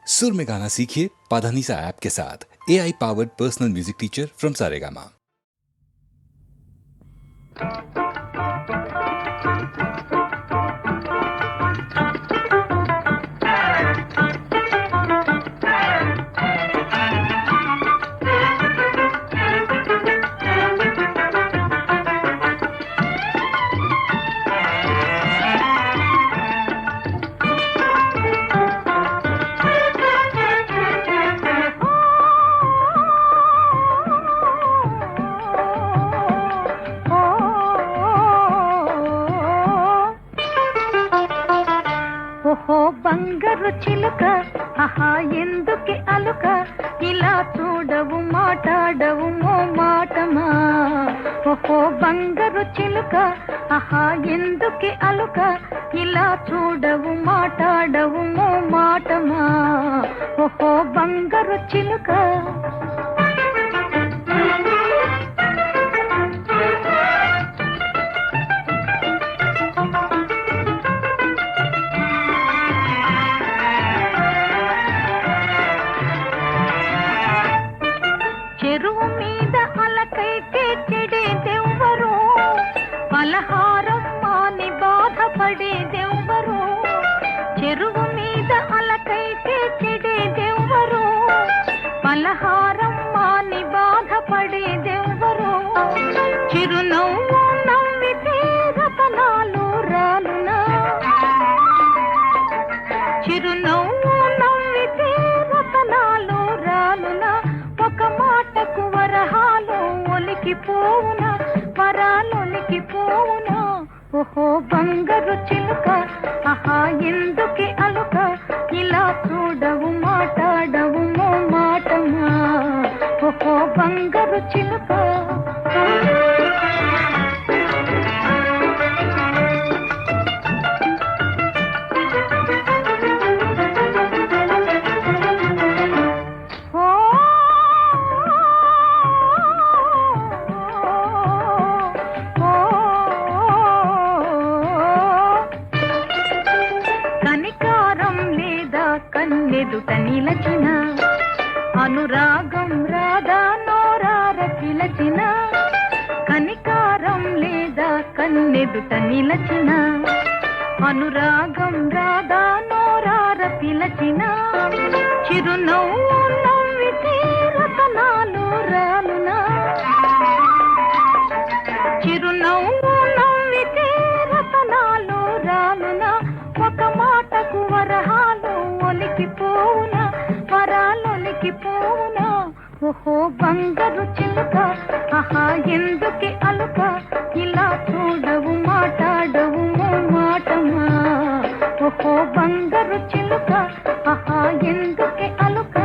सुर में गाना सीखिए पाधानीसा ऐप के साथ। AI powered personal music teacher from Saregama. ఓహో బంగారు చిలుక ఆహా ఎందుకే అలుక ఇలా చూడవు మాట్లాడవు మో మాటమా. ఓహో బంగారు చిలుక ఆహా ఎందుకే అలుక ఇలా చూడవు మాట్లాడవు మో మాటమా. ఓహో బంగారు చిలుక చెరువు మీద అలకైతే చెడేదెవ్వరు, పలహారం మాని బాధపడేదెవ్వరు. చెరువు మీద అలకైతే చెడేదెవ్వరు, పలహారం మాని బాధపడేదెవ్వరు. చిరునవ్వు నవ్వితే రతనాలు రాలునా, చిరునవ్వు నవ్వితే రతనాలు రాలునా. ఒక మాటకు వరహాలు ఒలికిపోవునా, వరాలొలికిపోవునా. ఓహో బంగారు చిలుక ఆహా ఎందుకే అలుక ఇలా చూడవు మాట్లాడవు మో మాటమా. ఓహో బంగారు చిలుక కన్నెదుట నిలచిన అనురాగం రాధా నోరార పిలచిన. కనికారం లేదా కన్నెదుట నిలచిన అనురాగం రాధా నోరార పిలచిన. చిరునవ్వు నవ్వితే రతనాలు రాలునా, చిరునవ్వు నవ్వితే రతనాలు రాలునా. ఒక మాటకు వరహాలు ఒలికిపోవునా, వరాలొలికిపోవునా. ఓహో బంగారు చిలుక ఆహా ఎందుకే అలుక ఇలా చూడవు మాట్లాడవు మో మాటమా. ఓహో బంగారు చిలుక ఆహా ఎందుకే అలుక.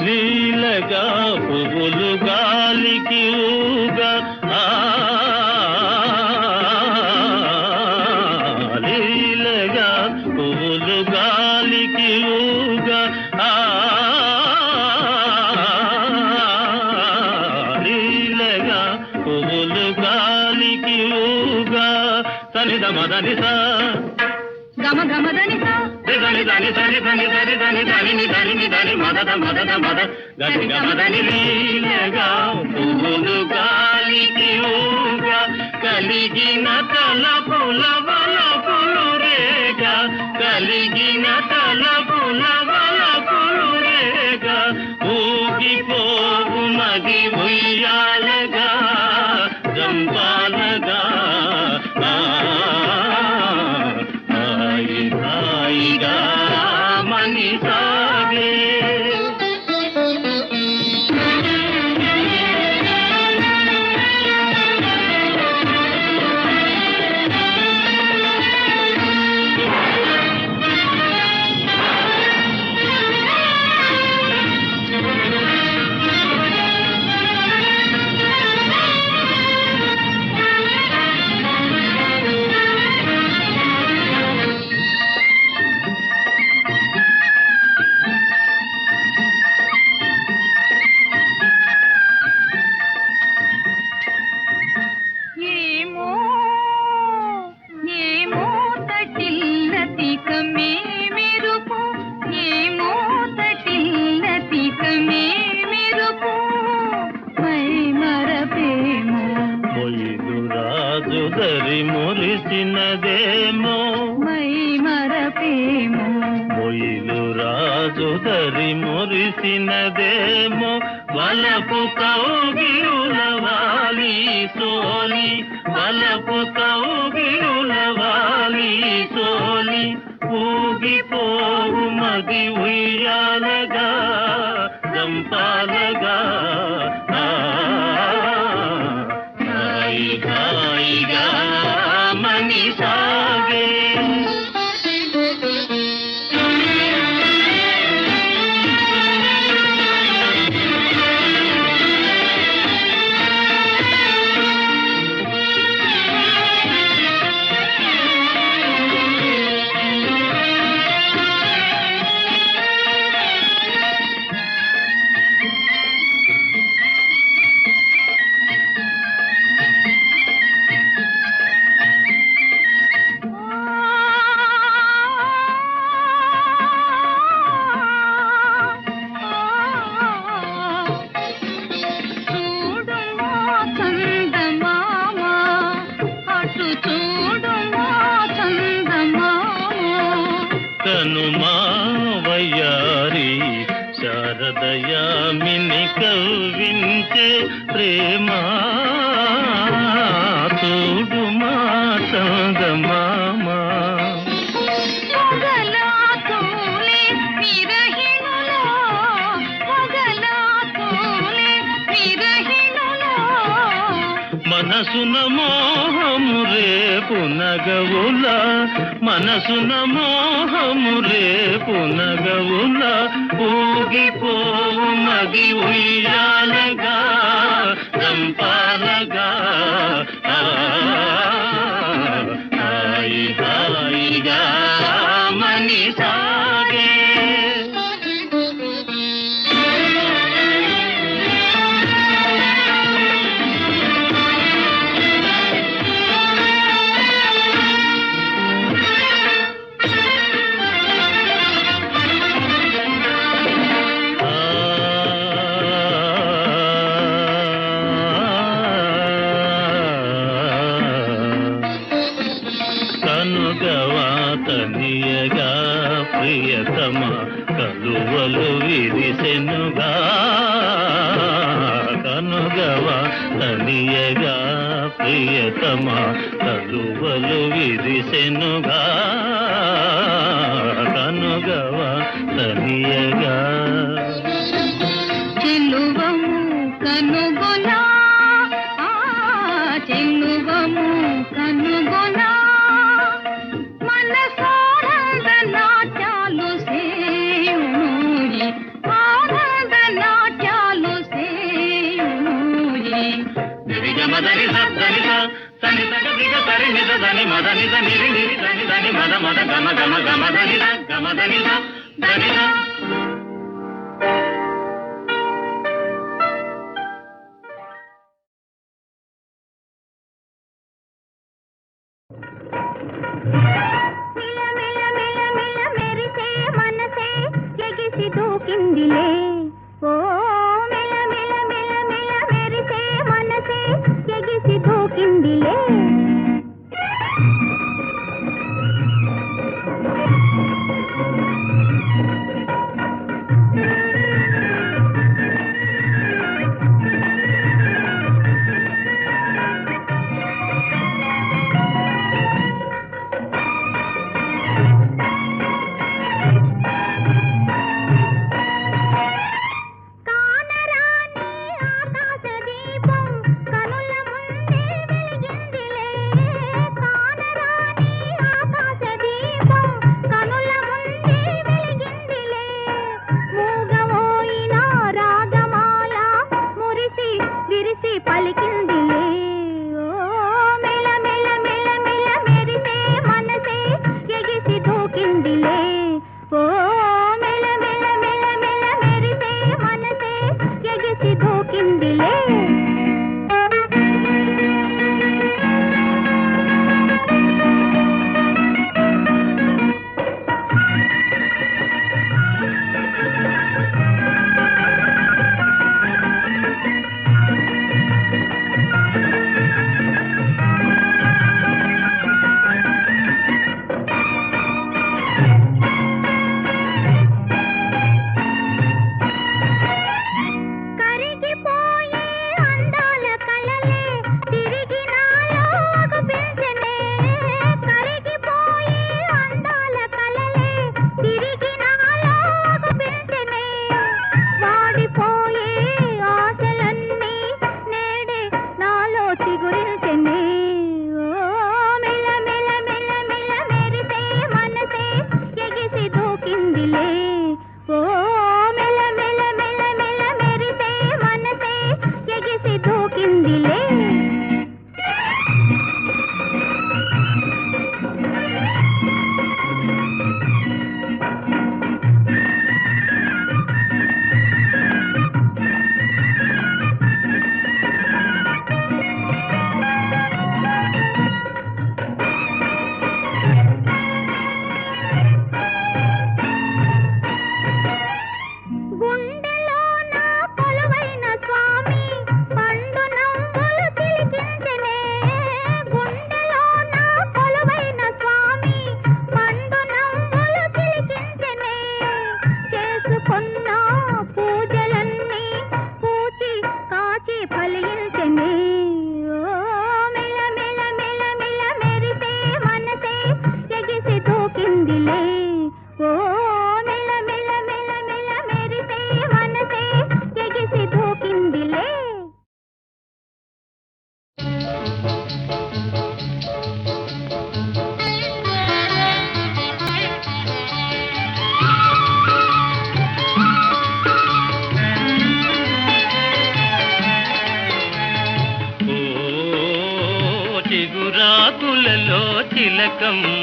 లీలగా పువ్వులు గాలికి ఊగా, లీలగా పువ్వులు గాలికి ఊగా, లీలగా పువ్వులు గాలికి ఊగా. సనిద మదనిస గమ గమ దనిస దని దని దని దని దని దని దని దని దని మదద మదద మద గని గమదని. లీలగా పువ్వులు గాలికి ఊగా కలిగిన తలపుల వలపులు రే కలిగిన తలపుల వలపులు రేగా ఊగిపోవు మది ఉయ్యాలగా జంపాలగా హాయి హాయిగా మని సాగే ఏమో ఏమో తటిల్లతికమే మెరుపు ఏమో తటిల్లతికమే మెరుపు మై మరపేమో మొయిలు రాజు దరి మురిసినదేమో మై మరపేమో మొయిలు రాజు దరి మురిసినదేమో వలపు కౌగిలులవాలి సోలి వలపు కౌగిలులవాలి సోలి ఊగిపోవు మది ఉయ్యాలగా చంపాలగా హాయి హాయిగా మని సాగే చూడుమా చందమామ అటు చూడుమా చందమామ కనుమా వయ్యారి శారదయామిని కవ్వించే ప్రేమ చూడుమా చందమామ పగలా తోలే విరహిణులో పగలా తోలే విరహిణులో మనసున మోహము రేపు నగవుల మనసున మోహము రేపు నగవుల ఊగిపోవు మది ఉయ్యాలగా చంపాలగా హాయి హాయిగా మని సాగే కనుగవాతనియగా ప్రియతమ కలువలు విరిసెనుగా కనుగవాతనియగా ప్రియతమ కలువలు విరిసెనుగా కనుగవాతనియగా చెలువము కనుగొనా చెలువము కనుగొనా మనసానంద నాట్యాలు సేయునూరి ఆనంద నాట్యాలు సేయునూరి దిగమదని సని సని సగదిగ సరి నిద దని మద నిద నిరి నిరి దని దని మద మద గమ గమ గమ దని గమ దని దని మిల మిల మిల మిల మెరిసే మనసే ఎగిసి దూకిందిలే ఓ మిల మిల మిల మిల మెరిసే మనసే ఎగిసి దూకిందిలే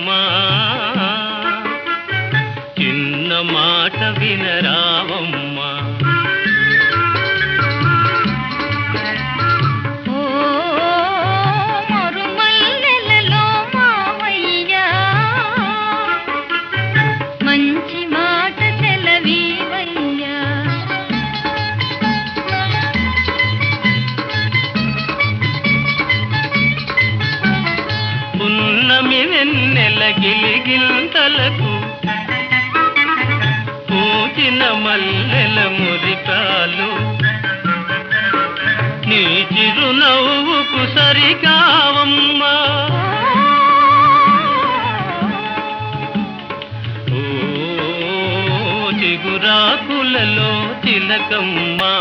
రావమ్మా చిన్న మాట వినరావమ్మా గిలిగింతలకు పూచిన మల్లెల మురికాలు నీ చిరునవ్వుకు సరికావమ్మా ఓ చిగురాకులలో తిలకమ్మా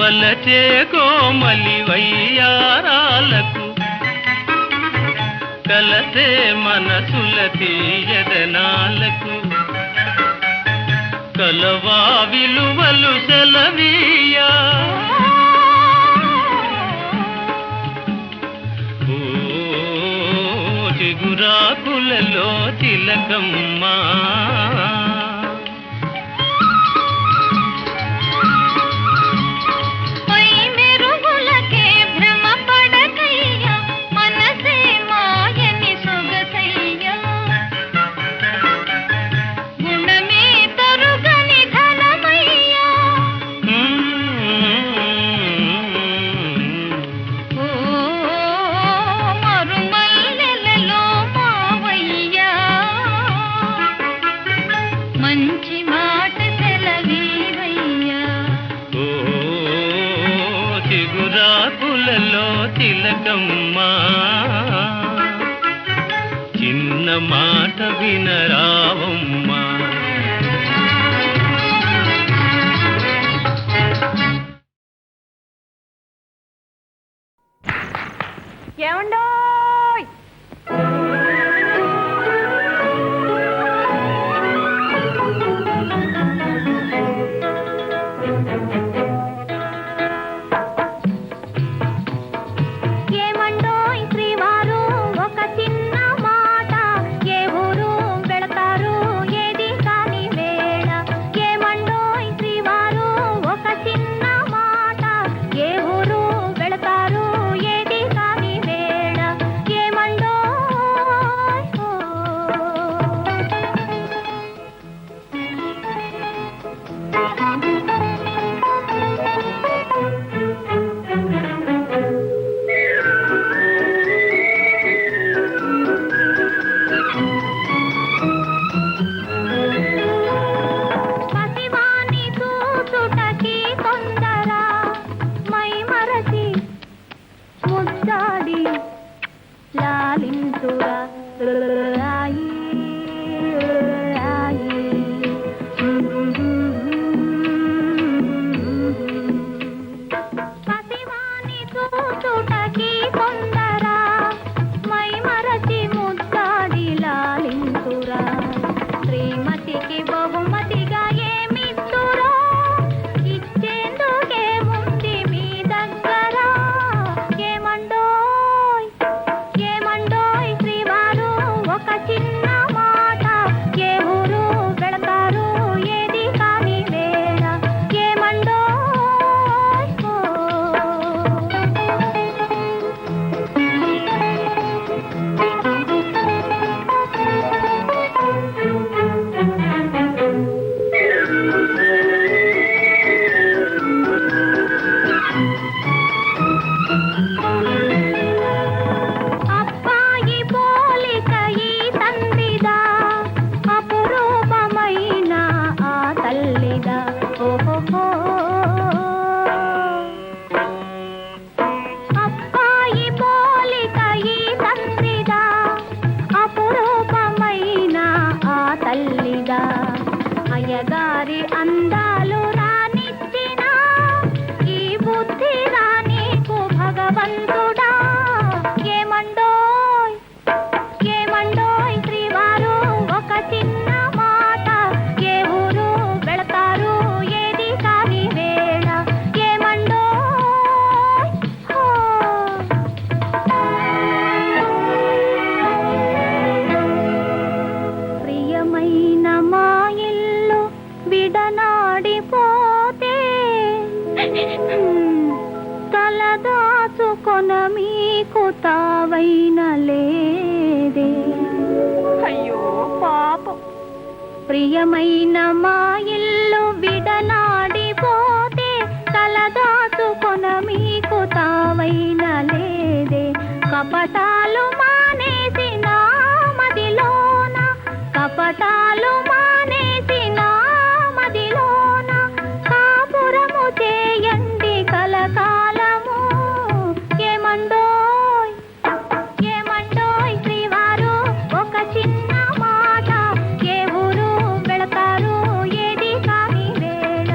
వలచే కోమలి వయ్యారాలకు కలసే మనసుల తీయదనాలకు కలవా విలువలు సెలవీయా ఓ చిగురాకులలో తిలకమ్మా చిగురాకులలో తిలకమ్మా చిన్న మాట వినరావమ్మా ఏమండోయ్ దాచుకొన మీకు తావైన లేదే. అయ్యో పాపం, ప్రియమైన మా ఇల్లు విడనాడిపోతే తలదాచుకొన మీకు తావైన లేదే. కపటాలు మానేసి నా మదిలోన, కపటాలు మానేసి నా మదిలోన కాపురము చేయండి కలకాలము. ఏమండోయ్ ఏమండోయ్ శ్రీవారు, ఒక చిన్న మాట, ఏ ఊరు వెళతారు ఏది కాని వేళ.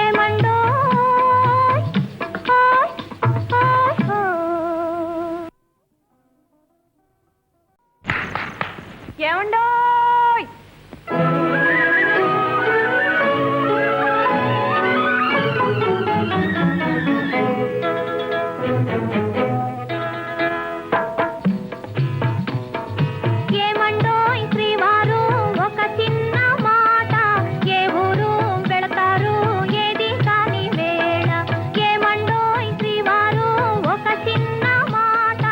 ఏమండోయ్ ఓయ్ ఓయ్ ఓయ్. ఏమండోయ్ ఏమండోయ్ శ్రీవారు, ఒక చిన్న మాట, ఏ ఊరు వెళతారు ఏది కాని వేళ. ఏమండోయ్ శ్రీవారు, ఒక చిన్న మాట,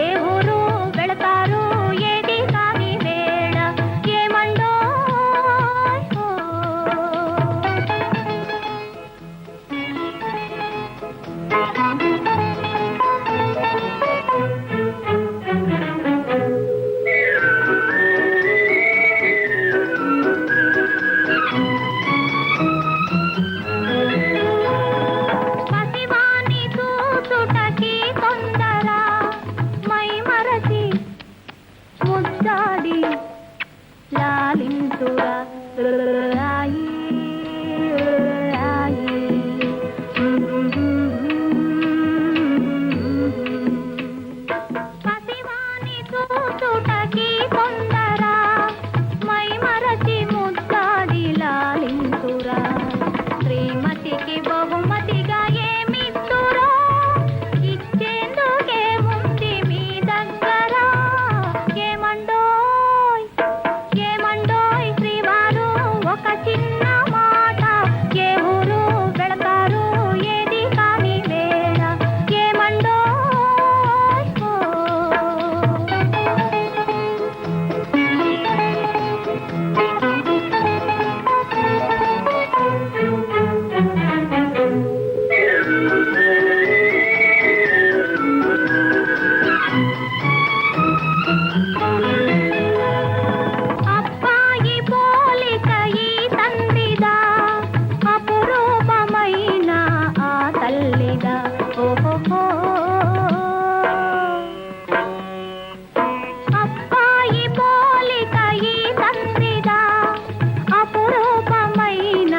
ఏ ఊరు వెళతారు ఏది కాని వేళ. ఏమండోయ్ ఓ. పసివాని చూచుటకి తొందర, మై మరచి ముద్దాడి లాలింతురా రాయి రాయి. పసివాని చూచుటకి తొందర, మై మరచి ముద్దాడి లాలింతురా. శ్రీమతికి బహుమతిగా ఏమిస్తురో ఇచ్చేందుకే ఉంది మీ దగ్గర. ఏమండోయ్ ఏమండోయ్ శ్రీవారు, ఒక చిన్న మాట, ఏ ఊరు వెళతారు ఏది కాని వేళ. ఏమండోయ్ ఓ. అబ్బాయి పోలిక ఈ తండ్రిదా, అపురూపమైన ఆ తల్లిదా. ఓహో, అబ్బాయి పోలిక ఈ తండ్రిదా, అపురూపమైన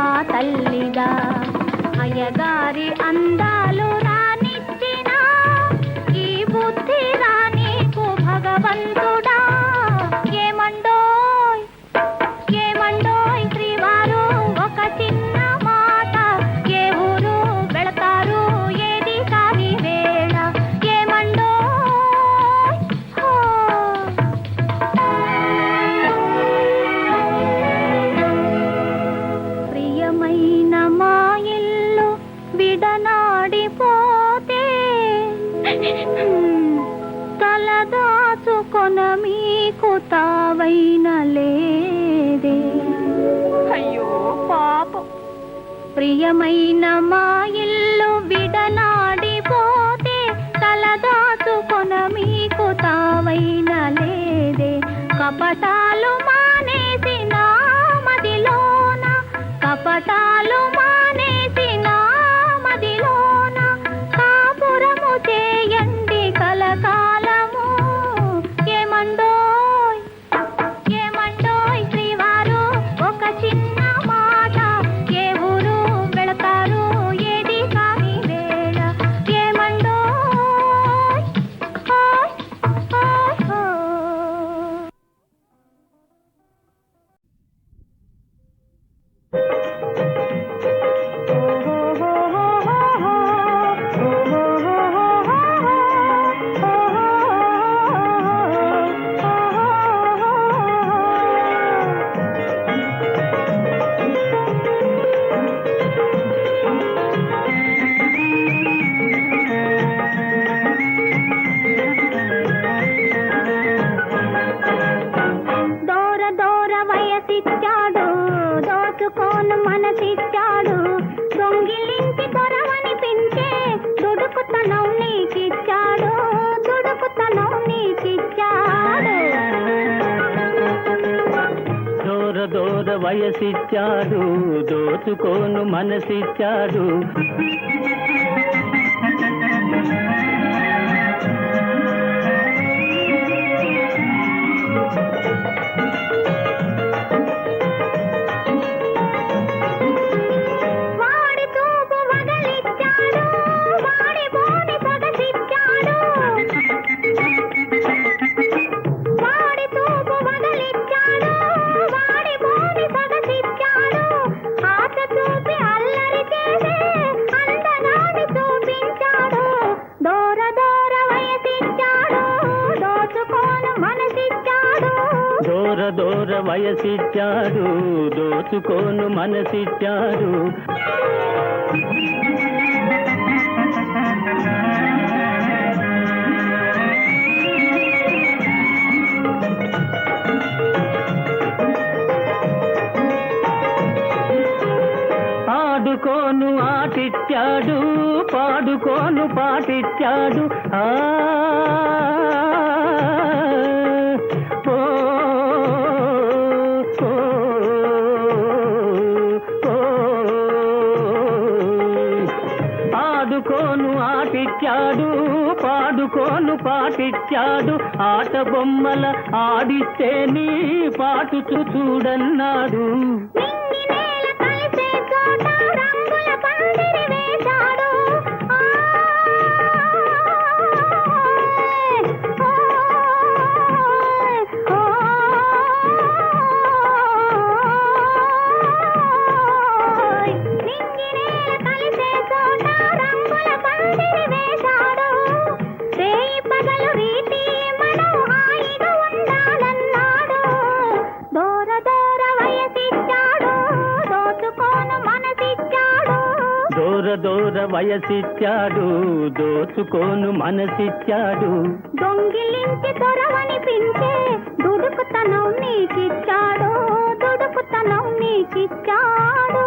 ఆ తల్లిదా. అయ్యగారి అందాలు రానిచ్చిన ఈ బుద్ధి రానీకు భగవంతుడా. ఏమండోయ్ ఏమండోయ్ శ్రీవారు, ఒక చిన్న మాట, ఏ ఊరు వెళతారు ఏది కాని వేళ. ఏమండోయ్ ఓ. ప్రియమైన మా ఇల్లు విడనాడిపోతే తలదాచుకొన మీకు తావైన లేదే. అయ్యో పాపం, ప్రియమైన మా ఇల్లు విడనాడిపోతే తలదాచుకొన మీకు తావైన లేదే. కపటాలు మానేసి నా మదిలోన, కపటాలు మానేసి నా మదిలోన కాపురము చేయండి కలకాలము. ఏమండోయ్ ఏమండోయ్ శ్రీవారు, ఒక చిన్న మాట, ఏ ఊరు వెళతారు ఏది కాని వేళ. వయసిచ్చాడు దోచుకోను మనసిచ్చాడు దూర వయసిచ్చాడు దోచుకోను మనసిచ్చాడు ఆడుకోను ఆటిచ్చాడు పాడుకోను పాటిచ్చాడు ఆడుకోను ఆటిచ్చాడు పాడుకోను పాటిచ్చాడు ఆట బొమ్మల ఆడిస్తే నీ పాటు చూడన్నాడు దూర వయసిచ్చాడు దోచుకోను మనసిచ్చాడు దొంగిలించి దొరవనిపించే దుడుకుతనం నీకిచ్చాడు దుడుకుతనం నీకిచ్చాడు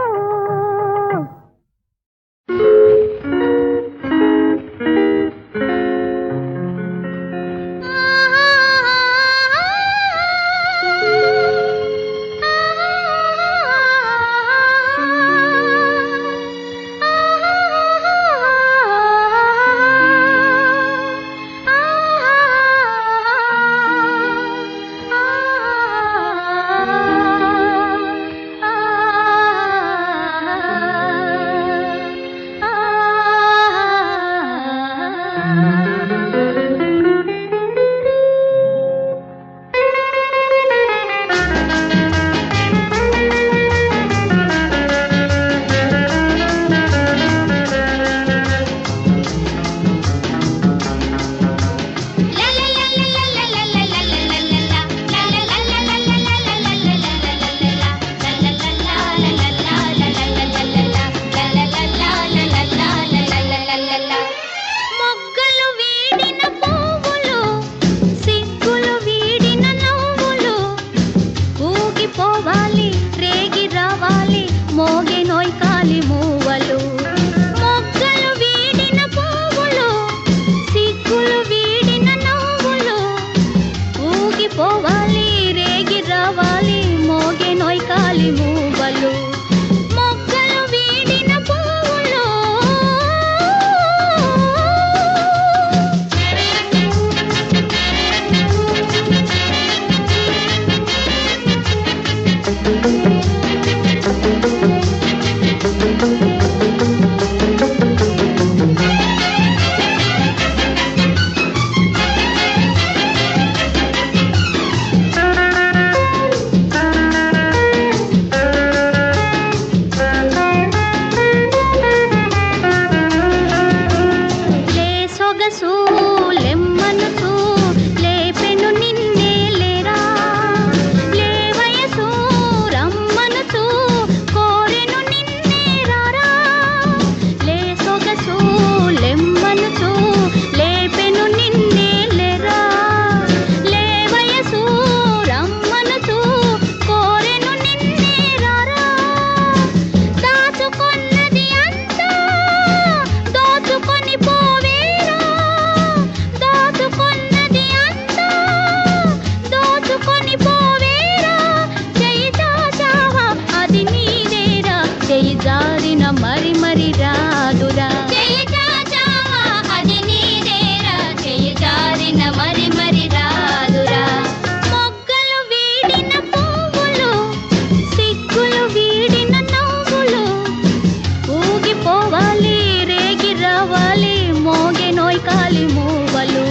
కాలి మూవలు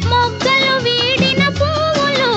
మొగ్గలు వీడిన పువ్వులు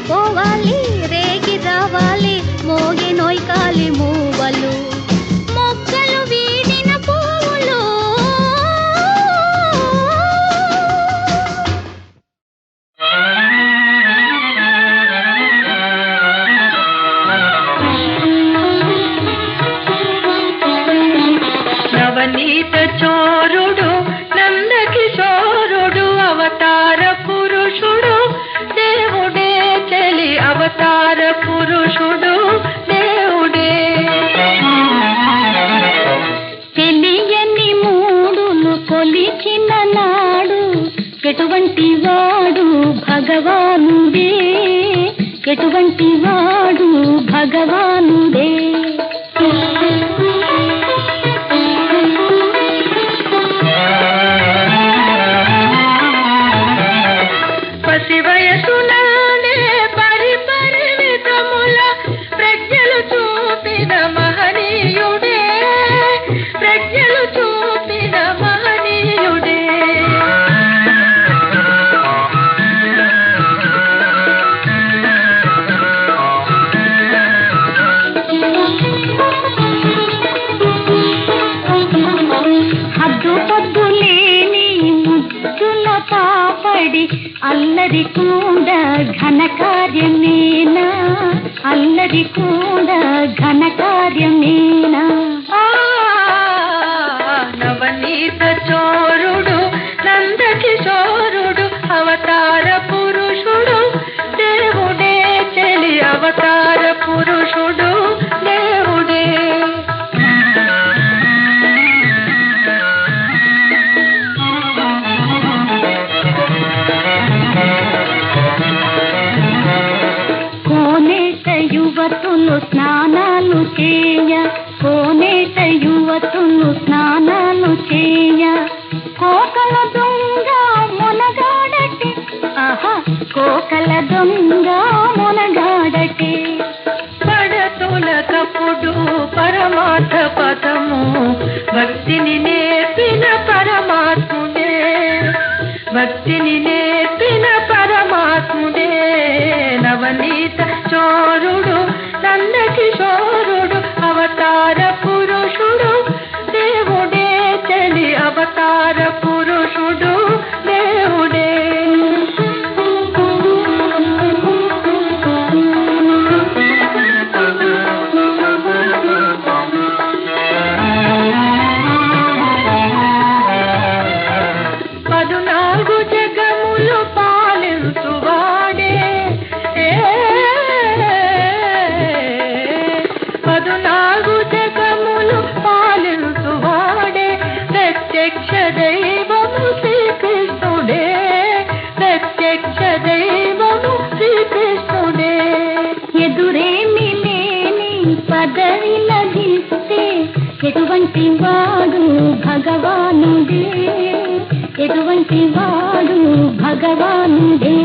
పోవాలి రేగి రావాలి మోగి నోయికాలి మూవలు మొగ్గలు వీడిన పువ్వులు నవనీత చోరుడు నందకిశోరుడు అవతార పురుషుడు దేవుడే చెలి అవతార పురుషుడు దేవుడే తెలియని మూడులు కొలిచిన నాడు ఎటువంటి వాడు భగవానుడే ఎటువంటి వాడు భగవానుడే పసి వయసునానే పరిపరిమితముల ప్రజ్ఞలు చూపిన మహనీయుడే ప్రజ్ఞలు చూపిన మహనీయుడే హద్దు పొద్దు లేని ముద్దుల పాపడి అల్లరి కూడా ఘన కార్యమేనా అల్లరి కూడా ఘన కార్యమేనా నవనీత చోరుడు నందకిశోరుడు అవతార పురుషుడు దేవుడే చెలి అవతార పురుషుడు దేవుడే కోనేట యువతులు స్నానాలు చేయ కోనేట యువతులు స్నానాలు చేయ కోకల దొంగ మునగాడటి ఆహా కోకల దొంగ మునగాడటి పడతులకప్పుడు పరమార్థ పదము భక్తిని నేర్పిన పరమాత్ముడే భక్తిని నేర్పిన పరమాత్ముడే నవనీత చోరుడు నందకిశోరుడు అవతార పురుషుడు దేవుడే చెలి అవతార పురుషుడు దేవుడే పదునాలుగు జగములు పాలించువాడే పదునాలుగు జగములు పాలించువాడే ప్రత్యక్ష దైవము శ్రీకృష్ణుడే ప్రత్యక్ష దైవము శ్రీకృష్ణుడే ఎదురేమి లేని పదవి లభిస్తే ఎటువంటి వాడు భగవానుడే ఎటువంటి వాడు భగవానుడే.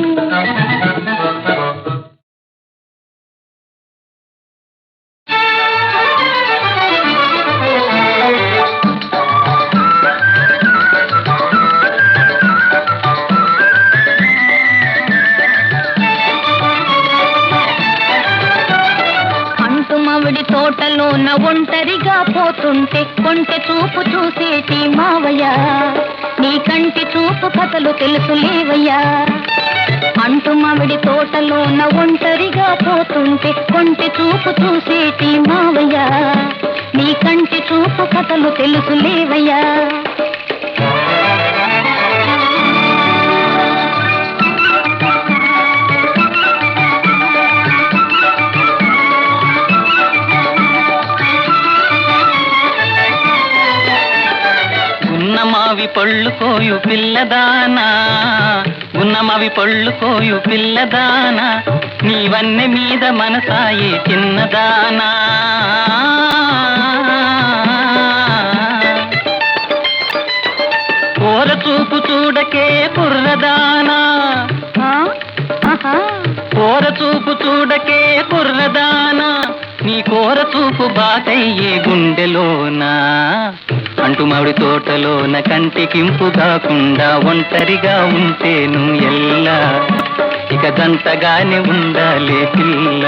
మామిడి తోటలోన ఒంటరిగా పోతుంటే కొంటె చూపు చూసేటి మావయ్య, నీ కంటి చూపు కథలు తెలుసు లేవయ్యా. అంటూ మామిడి తోటలోన ఒంటరిగా పోతుంటే కొంటె చూపు చూసేటి మావయ్య, నీ కంటి చూపు కథలు తెలుసు లేవయ్యా. గున్నమావి పళ్ళు కోయు పిల్లదానా, గున్నమావి పళ్ళు కోయు పిల్లదానా, నీవన్నె మీద మనసాయే చిన్నదానా. కోర చూపు చూడకే కుర్రదానా, కోర చూపు చూడకే కుర్రదానా, నీ కోర చూపు బాటయ్యే గుండెలోనా. అంటూ మామిడి తోటలోన కంటికింపు కాకుండా ఒంటరిగా ఉంటేను ఎల్లా, ఇక దంతగానే ఉండాలే పిల్ల.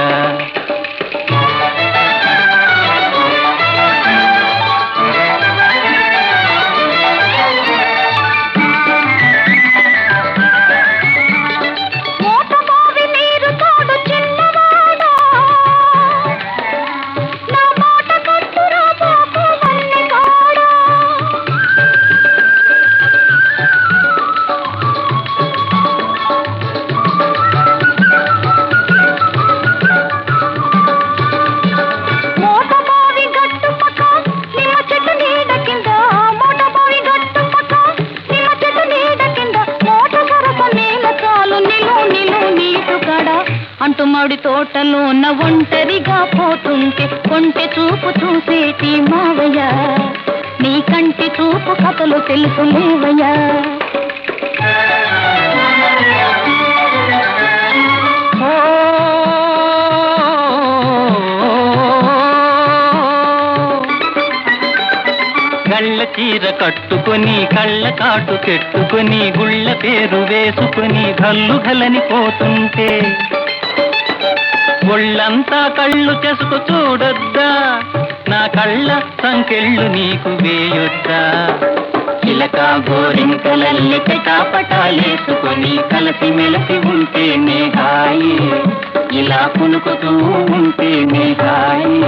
అంటూ మామిడి తోటలోన ఒంటరిగా పోతుంటే కొంటె చూపు చూసేటి మావయ్య, నీ కంటి చూపు కథలు తెలుసు లేవయ్యా. గళ్ళ చీర కట్టుకొని కళ్ళ కాటు పెట్టుకొని గుళ్ళ పేరు వేసుకొని గల్లు గలని పోతుంటే ఒళ్ళంతా కళ్ళు చెసుకు చూడొద్దా, నా కళ్ళ సంకెళ్ళు నీకు వేయొద్దా. చిలక గోరింకలల్లి పటాపటాలేసుకొని కలసి మెలసి ఉంటేనే హాయి, ఇలా పులుకుతూ ఉంటేనే హాయి.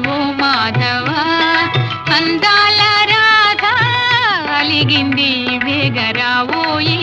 ఓ మాధవ అందాల రాధ అలిగింది వేగరావోయి